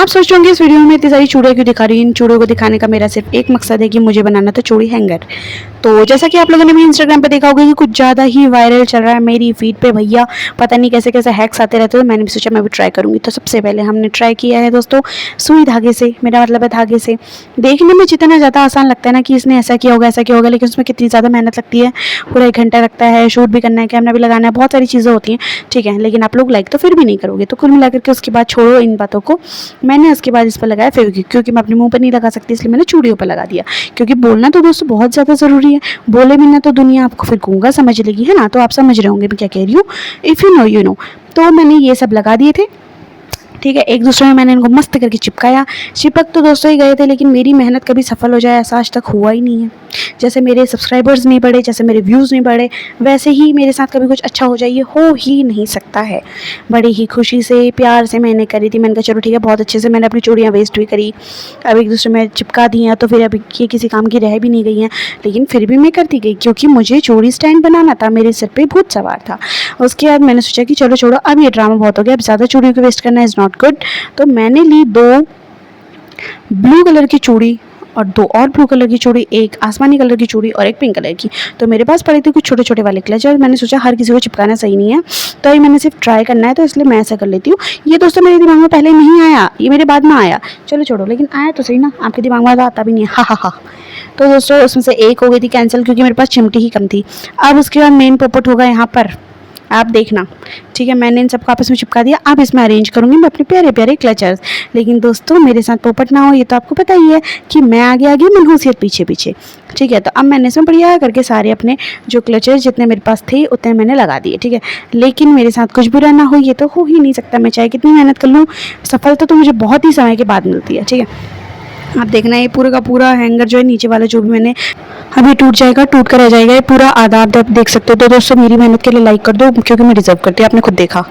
आप सोच रहे होंगे इस वीडियो में इतनी सारी चूड़ियाँ क्यों दिखा रही हूँ। इन चूड़ियों को दिखाने का मेरा सिर्फ एक मकसद है कि मुझे बनाना था चूड़ी हैंगर। तो जैसा कि आप लोगों ने भी इंस्टाग्राम पे देखा होगा कि कुछ ज़्यादा ही वायरल चल रहा है मेरी फीड पे भैया, पता नहीं कैसे कैसे हैक्स आते रहते हैं। तो मैंने भी सोचा मैं भी ट्राई करूँगी। तो सबसे पहले हमने ट्राई किया है दोस्तों सुई धागे से, मेरा मतलब है धागे से। देखने में जितना ज़्यादा आसान लगता है ना कि इसने ऐसा किया होगा ऐसा किया होगा, लेकिन उसमें कितनी ज़्यादा मेहनत लगती है। पूरा 1 घंटा लगता है, शूट भी करना है, कैमरा भी लगाना है, बहुत सारी चीज़ें होती हैं, ठीक है। लेकिन आप लोग लाइक तो फिर भी नहीं करोगे। तो कुल मिलाकर के उसके बाद छोड़ो इन बातों को, मैंने उसके बाद इस पर लगाया फेविक्विक, क्योंकि मैं अपने मुंह पर नहीं लगा सकती, इसलिए मैंने चूड़ियों पर लगा दिया। क्योंकि बोलना तो दोस्तों बहुत ज़्यादा ज़रूरी है, बोले बिना तो दुनिया आपको फिर गूंगा समझ लेगी, है ना। तो आप समझ रहे होंगे मैं क्या कह रही हूँ, if you know you know. तो मैंने ये सब लगा दिए थे, ठीक है। एक दूसरे में मैंने इनको मस्त करके चिपकाया। चिपक तो दोस्तों ही गए थे, लेकिन मेरी मेहनत कभी सफल हो जाए ऐसा आज तक हुआ ही नहीं है। जैसे मेरे सब्सक्राइबर्स नहीं बढ़े, जैसे मेरे व्यूज़ नहीं बढ़े, वैसे ही मेरे साथ कभी कुछ अच्छा हो जाए ये हो ही नहीं सकता है। बड़ी ही खुशी से प्यार से मैंने करी थी। मैंने कहा चलो ठीक है, बहुत अच्छे से मैंने अपनी चूड़ियाँ वेस्ट भी करी, अब एक दूसरे में चिपका दी हैं, तो फिर अभी ये किसी काम की रह भी नहीं गई हैं। लेकिन फिर भी मैं करती गई, क्योंकि मुझे चूड़ी स्टैंड बनाना था, मेरे सिर पे भूत सवार था। उसके बाद मैंने सोचा कि चलो छोड़ो, अब ये ड्रामा बहुत हो गया, अब ज़्यादा चूड़ियों को वेस्ट करना इज़ नॉट गुड। तो मैंने ली 2 ब्लू कलर की चूड़ी और 2 और ब्लू कलर की चूड़ी, एक आसमानी कलर की चूड़ी और एक पिंक कलर की। तो मेरे पास पड़े थे कुछ छोटे छोटे वाले क्लचर, मैंने सोचा हर किसी को चिपकाना सही नहीं है, तो ये मैंने सिर्फ ट्राई करना है, तो इसलिए मैं ऐसा कर लेती हूँ। ये दोस्तों मेरे दिमाग में पहले नहीं आया, ये मेरे बाद में आया। चलो छोड़ो, लेकिन आया तो सही ना, आपके दिमाग में तो आता भी नहीं है, हा हा हा। तो दोस्तों उसमें से एक हो गई थी कैंसिल, क्योंकि मेरे पास चिमटी ही कम थी। अब उसके बाद मेन पोपट होगा यहाँ पर, आप देखना, ठीक है। मैंने इन सबको आपस में चिपका दिया। अब इसमें अरेंज करूँगी मैं अपने प्यारे प्यारे क्लचर्स। लेकिन दोस्तों मेरे साथ पोपट ना हो, ये तो आपको पता ही है कि मैं आगे आगे मनहूसियत पीछे पीछे, ठीक है। तो अब मैंने इसमें बढ़िया करके सारे अपने जो क्लचर्स जितने मेरे पास थे उतने मैंने लगा दिए, ठीक है। लेकिन मेरे साथ कुछ बुरा ना हो, ये तो हो ही नहीं सकता। मैं चाहे कितनी मेहनत कर लूँ, सफलता तो मुझे बहुत ही समय के बाद मिलती है, ठीक है। आप देखना ये पूरा का पूरा हैंगर जो है नीचे वाला जो भी मैंने अभी टूट जाएगा, टूट कर रह जाएगा, ये पूरा आधा आप देख सकते हो। तो दोस्तों मेरी मेहनत के लिए लाइक कर दो, क्योंकि मैं डिजर्व करती हूँ, आपने खुद देखा।